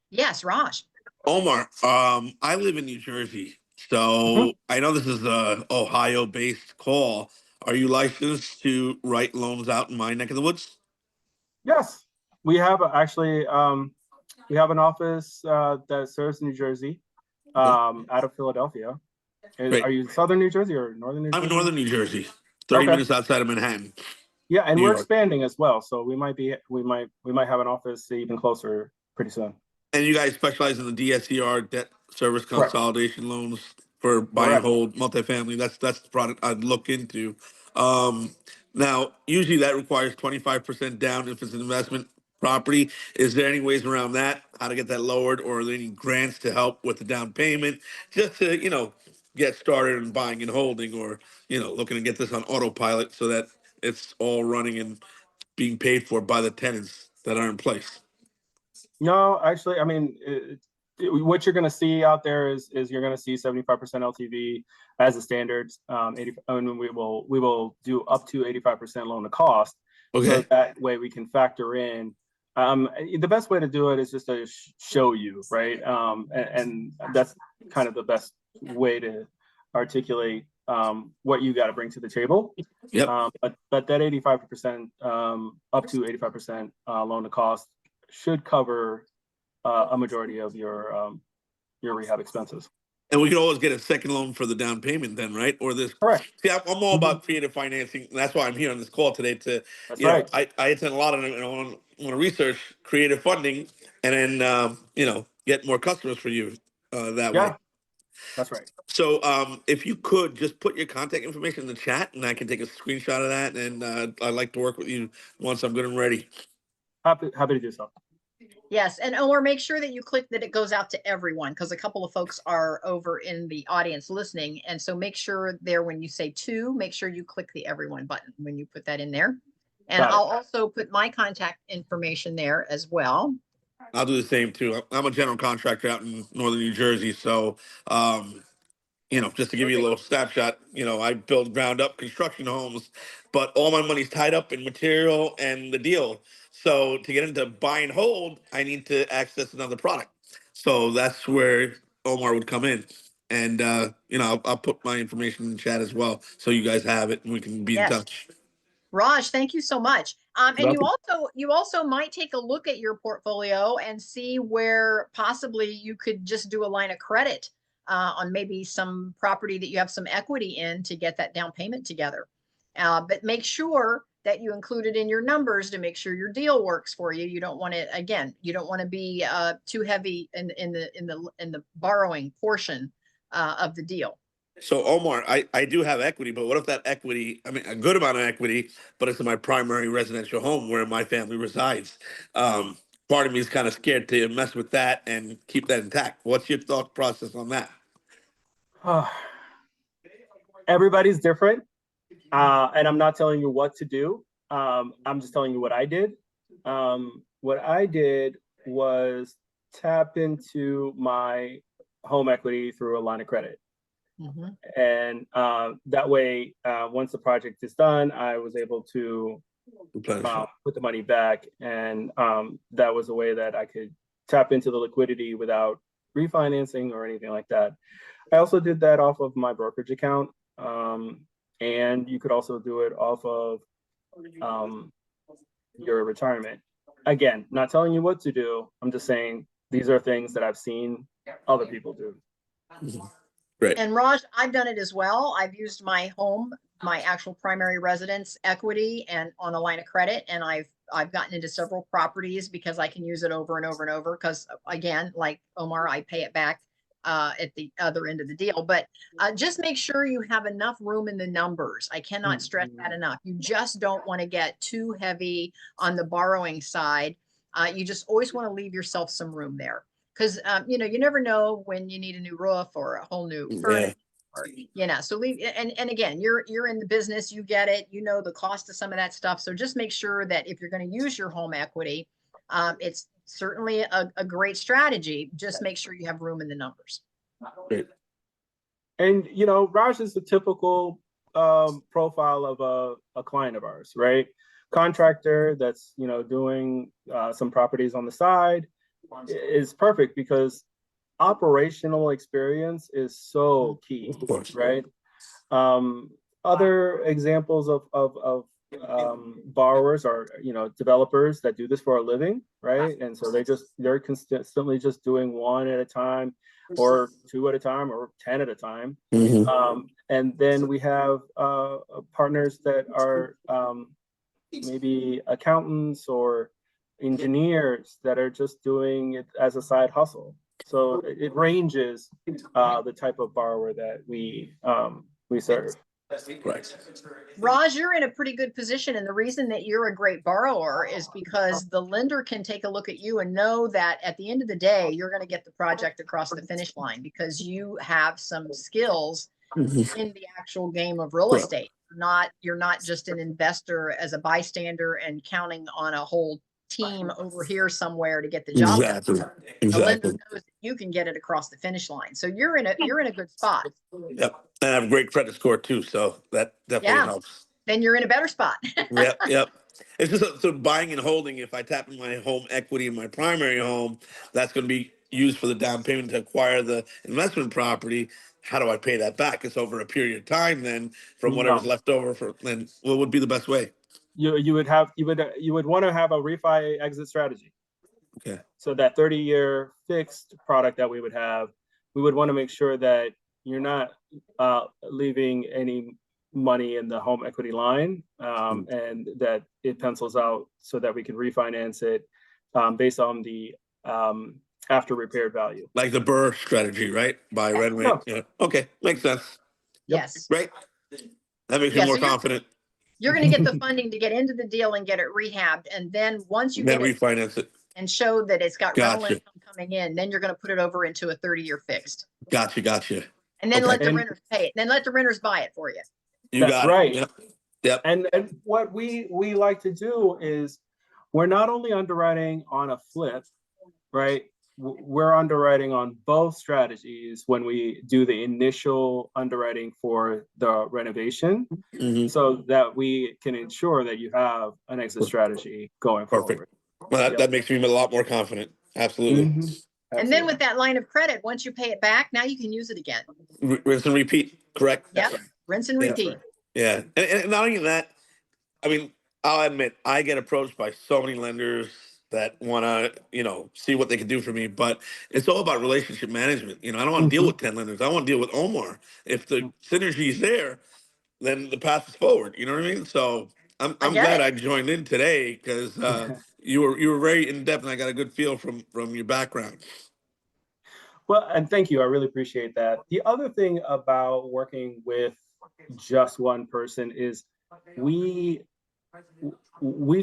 Yes, Raj. Omar, I live in New Jersey, so I know this is a Ohio-based call. Are you licensed to write loans out in my neck of the woods? Yes, we have actually We have an office that serves New Jersey, out of Philadelphia. Great. Are you Southern New Jersey or Northern New I'm in Jersey? northern New Jersey, 30 Okay. minutes outside of Manhattan. Yeah, and New we're York. expanding as well, so we might have an office even closer pretty soon. And you guys specialize in the DSCR, debt service Correct. consolidation loans for buy and Correct. hold multifamily. That's the product I'd look into. Now, usually that requires 25% down if it's an investment property. Is there any ways around that? How to get that lowered, or are there any grants to help with the down payment, just to get started in buying and holding, or looking to get this on autopilot so that it's all running and being paid for by the tenants that are in place? No, actually, I mean, what you're going to see out there is you're going to see 75% LTV as a standard. 80, and we will do up to 85% loan to cost. Okay. So that way we can factor in. The best way to do it is just to show you, right? And that's kind of the best way to articulate what you got to bring to the table. Yep. But that 85%, up to 85% loan to cost should cover a majority of your rehab expenses. And we can always get a second loan for the down payment then, right? Or this. Correct. See, I'm all about creative financing. And that's why I'm here on this call today to, That's right. I attend a lot of them, and I want to research creative funding, and then, get more customers for you that way. Yeah, that's right. So if you could just put your contact information in the chat, and I can take a screenshot of that, and I'd like to work with you once I'm good and ready. Happy to do so. Yes, and or make sure that you click that it goes out to everyone, because a couple of folks are over in the audience listening. And so make sure there, when you say to, make sure you click the everyone button when you put that in there. And I'll also put my contact information there as well. I'll do the same too. I'm a general contractor out in northern New Jersey, so just to give you a little snapshot, I build ground up construction homes, but all my money's tied up in material and the deal. So to get into buy and hold, I need to access another product. So that's where Omar would come in. And I'll put my information in the chat as well, so you guys have it and we can be in touch. Raj, thank you so much. And welcome. you also might take a look at your portfolio and see where possibly you could just do a line of credit on maybe some property that you have some equity in to get that down payment together. But make sure that you include it in your numbers to make sure your deal works for you. You don't want to, again, you don't want to be too heavy in the borrowing portion of the deal. So Omar, I do have equity, but what if that equity, I mean, a good amount of equity, but it's in my primary residential home where my family resides. Part of me is kind of scared to mess with that and keep that intact. What's your thought process on that? Everybody's different, and I'm not telling you what to do. I'm just telling you what I did. What I did was tap into my home equity through a line of credit. Mm-hmm. And that way, once the project is done, I was able to put the money back. And that was a way that I could tap into the liquidity without refinancing or anything like that. I also did that off of my brokerage account. And you could also do it off of your retirement. Again, not telling you what to do. I'm just saying these are things that I've seen other people do. Mm-hmm. Right. And Raj, I've done it as well. I've used my home, my actual primary residence equity and on a line of credit. And I've gotten into several properties because I can use it over and over and over. Because again, like Omar, I pay it back at the other end of the deal. But just make sure you have enough room in the numbers. I cannot stress that enough. You just don't want to get too heavy on the borrowing side. You just always want to leave yourself some room there. Because you never know when you need a new roof or a whole new furnace, or so leave. And again, you're in the business, you get it, the cost of some of that stuff. So just make sure that if you're going to use your home equity, it's certainly a great strategy. Just make sure you have room in the numbers. Great. And Raj is the typical profile of a client of ours, right? Contractor that's doing some properties on the side. Is perfect because operational experience is so key, right? Other examples of borrowers are, developers that do this for a living, right? And so they're consistently just doing one at a time, or two at a time, or 10 at a time. And then we have partners that are maybe accountants or engineers that are just doing it as a side hustle. So it ranges the type of borrower that we serve. Right. Raj, you're in a pretty good position. And the reason that you're a great borrower is because the lender can take a look at you and know that at the end of the day, you're going to get the project across the finish line because you have some skills in the actual game of real estate. You're not just an investor as a bystander and counting on a whole team over here somewhere to get the job done. The lender knows that you can get it across the finish line. So you're in a good spot. Yep. And I have a great credit score too, so that definitely helps. Then you're in a better spot. Yep. It's just so buying and holding. If I tap in my home equity in my primary home, that's going to be used for the down payment to acquire the investment property. How do I pay that back? It's over a period of time. Then from whatever's left over, then what would be the best way? You would want to have a refi exit strategy. Okay. So that 30-year fixed product that we would have, we would want to make sure that you're not leaving any money in the home equity line, and that it pencils out so that we can refinance it based on the after repaired value. Like the Burr strategy, right? By Red Wing. Yeah. Okay. Makes sense. Yes. Right. That makes me more confident. You're going to get the funding to get into the deal and get it rehabbed. And then once you get refinance it and show that it's got rental income coming in, then you're going to put it over into a 30-year fixed. Gotcha. And then let the renters pay it. Then let the renters buy it for you. That's right. Yep. And what we like to do is we're not only underwriting on a flip, right? We're underwriting on both strategies when we do the initial underwriting for the renovation, so that we can ensure that you have an exit strategy going forward. Well, that makes me a lot more confident. Absolutely. And then with that line of credit, once you pay it back, now you can use it again. Rinse and repeat, correct? Yep. Rinse and repeat. Yeah. And not only that, I mean, I'll admit, I get approached by so many lenders that want to, see what they can do for me, but it's all about relationship management. I don't want to deal with 10 lenders. I want to deal with Omar. If the synergy is there, then the path is forward. You know what I mean? So I'm glad I joined in today because you were very in depth, and I got a good feel from your background. Well, and thank you. I really appreciate that. The other thing about working with just one person is we've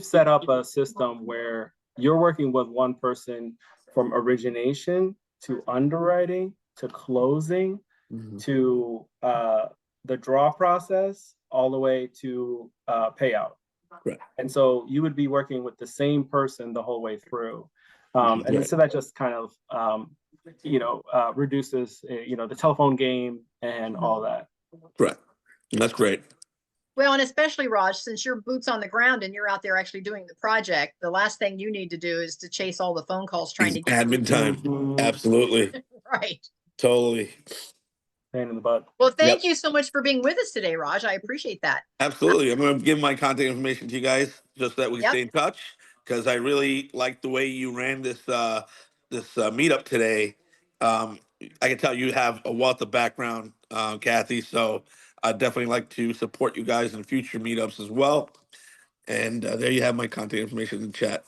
set up a system where you're working with one person from origination to underwriting to closing to the draw process all the way to payout. Right. And so you would be working with the same person the whole way through. And so that just kind of, reduces, the telephone game and all that. Right. That's great. Well, and especially Raj, since you're boots on the ground and you're out there actually doing the project, the last thing you need to do is to chase all the phone calls trying to get admin time. Absolutely. Right. Totally. Pain in the butt. Well, thank you so much for being with us today, Raj. I appreciate that. Absolutely. I'm going to give my contact information to you guys just that we stay in touch, because I really like the way you ran this meetup today. I can tell you have a wealth of background, Kathy. So I'd definitely like to support you guys in future meetups as well. And there you have my contact information in the chat.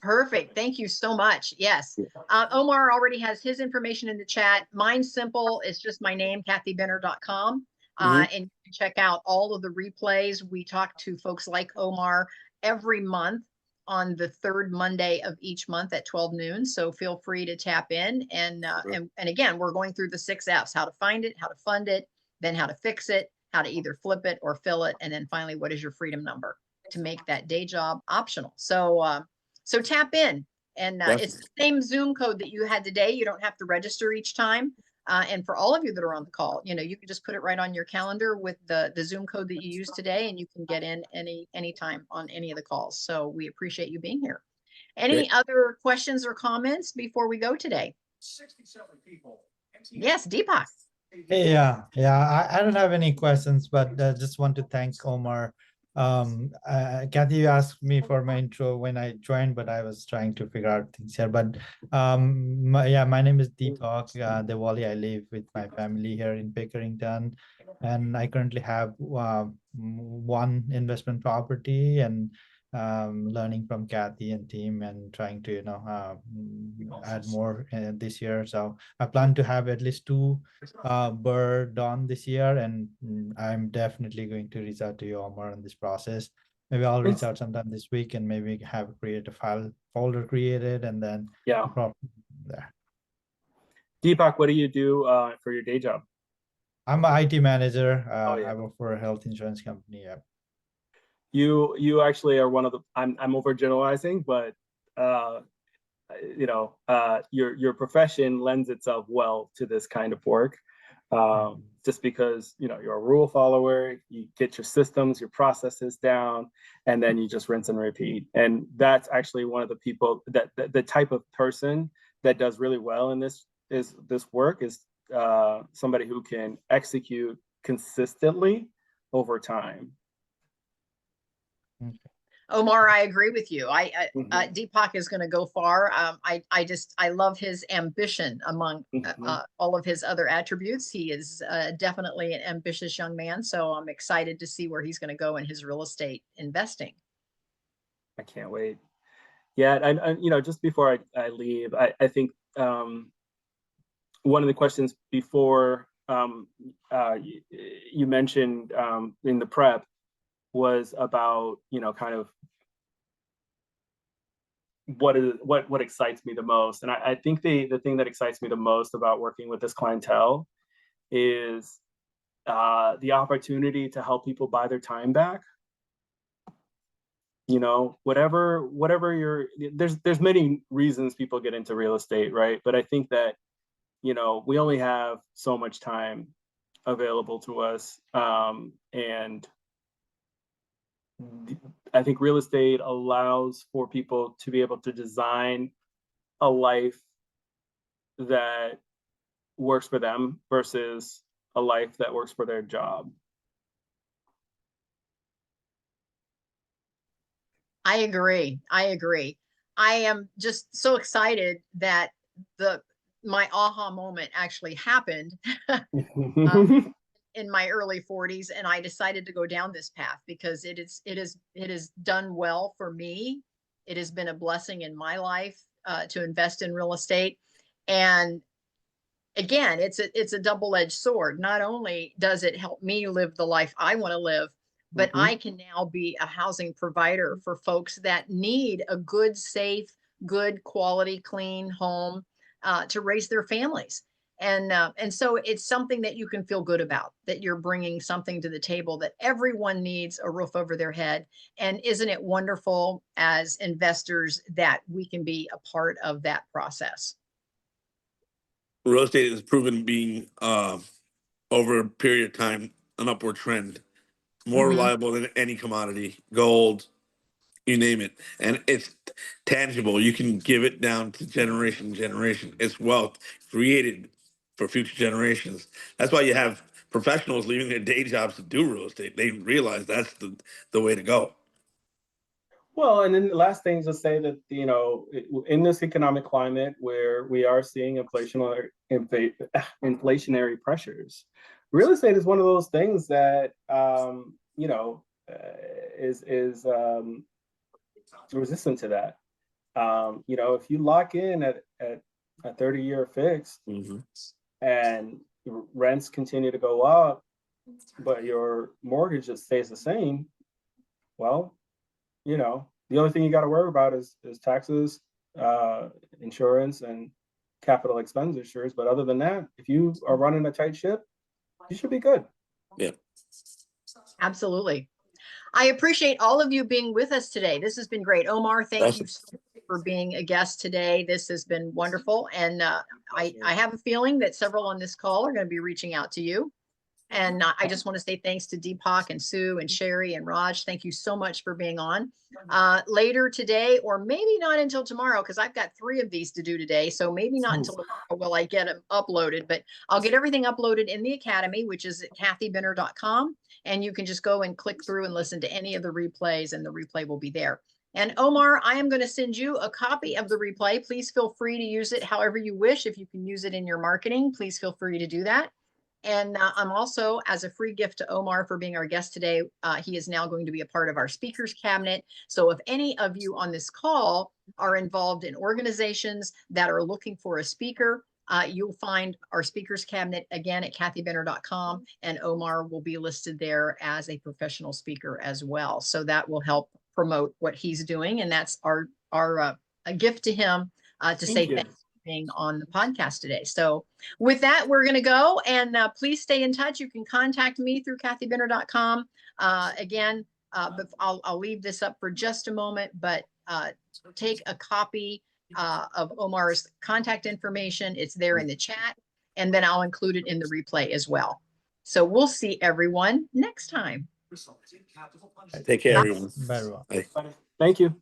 Perfect. Thank you so much. Yes. Omar already has his information in the chat. Mine's simple. It's just my name, kathybenner.com. And you can check out all of the replays. We talk to folks like Omar every month on the third Monday of each month at 12 noon. So feel free to tap in. And again, we're going through the 6 F's: how to find it, how to fund it, then how to fix it, how to either flip it or fill it, and then finally, what is your freedom number to make that day job optional. So tap in, and it's the same Zoom code that you had today. You don't have to register each time. And for all of you that are on the call, you can just put it right on your calendar with the Zoom code that you used today, and you can get in anytime on any of the calls. So we appreciate you being here. Any other questions or comments before we go today? 67 people. Yes, Deepak. Yeah. I don't have any questions, but just want to thank Omar Kathy, you asked me for my intro when I joined, but I was trying to figure out things here. But my name is Deepak Diwali. I live with my family here in Pickerington, and I currently have one investment property, and learning from Kathy and team, and trying to add more this year. So I plan to have at least two bird on this year, and I'm definitely going to reach out to you, Omar, on this process. Maybe I'll reach out sometime this week, and maybe create a folder created, and then Yeah. there. Deepak, what do you do for your day job? I'm an IT manager. Oh, yeah. I work for a health insurance company. Yeah. You actually are one of the, I'm overgeneralizing, but your profession lends itself well to this kind of work. Just because you're a rule follower, you get your systems, your processes down, and then you just rinse and repeat. And that's actually one of the people that the type of person that does really well in this work is somebody who can execute consistently over time. Okay. Omar, I agree with you. Mhm. Deepak is going to go far. I love his ambition among all of his other attributes. He is definitely an ambitious young man. So I'm excited to see where he's going to go in his real estate investing. I can't wait. Yeah, and just before I leave, I think one of the questions before you mentioned in the prep was about kind of what excites me the most. And I think the thing that excites me the most about working with this clientele is the opportunity to help people buy their time back. Whatever there's many reasons people get into real estate, right? But I think that we only have so much time available to us, and I think real estate allows for people to be able to design a life that works for them versus a life that works for their job. I agree. I am just so excited that my aha moment actually happened in my early 40s, and I decided to go down this path because it has done well for me. It has been a blessing in my life to invest in real estate. And again, it's a double-edged sword. Not only does it help me live the life I want to live, but I can now be a housing provider for folks that need a good, safe, good quality, clean home to raise their families. And so it's something that you can feel good about, that you're bringing something to the table, that everyone needs a roof over their head. And isn't it wonderful as investors that we can be a part of that process? Real estate has proven being over a period of time an upward trend, more reliable than any commodity, gold, you name it, and it's tangible. You can give it down to generation to generation. It's wealth created for future generations. That's why you have professionals leaving their day jobs to do real estate. They realize that's the way to go. Well, and then the last thing is to say that, in this economic climate where we are seeing inflationary pressures, real estate is one of those things that, is resistant to that. If you lock in at a 30-year fix and rents continue to go up, but your mortgage just stays the same, well, the only thing you got to worry about is taxes, insurance, and capital expenditures. But other than that, if you are running a tight ship, you should be good. Yeah. Absolutely. I appreciate all of you being with us today. This has been great. Omar, thank you so much for being a guest today. This has been wonderful. And I have a feeling that several on this call are going to be reaching out to you. And I just want to say thanks to Deepak and Sue and Sherry and Raj. Thank you so much for being on. Later today, or maybe not until tomorrow, because I've got 3 of these to do today. So maybe not until tomorrow will I get them uploaded, but I'll get everything uploaded in the Academy, which is at kathybenner.com. And you can just go and click through and listen to any of the replays, and the replay will be there. And Omar, I am going to send you a copy of the replay. Please feel free to use it however you wish. If you can use it in your marketing, please feel free to do that. And I'm also, as a free gift to Omar for being our guest today, he is now going to be a part of our speakers cabinet. So if any of you on this call are involved in organizations that are looking for a speaker, you'll find our speakers cabinet again at kathybenner.com, and Omar will be listed there as a professional speaker as well. So that will help promote what he's doing. And that's our a gift to him to say thank you. Being on the podcast today. So with that, we're going to go, and please stay in touch. You can contact me through kathybenner.com. Again, but I'll leave this up for just a moment, but take a copy of Omar's contact information. It's there in the chat, and then I'll include it in the replay as well. So we'll see everyone next time. Take care, everyone. Very well. Bye. Thank you.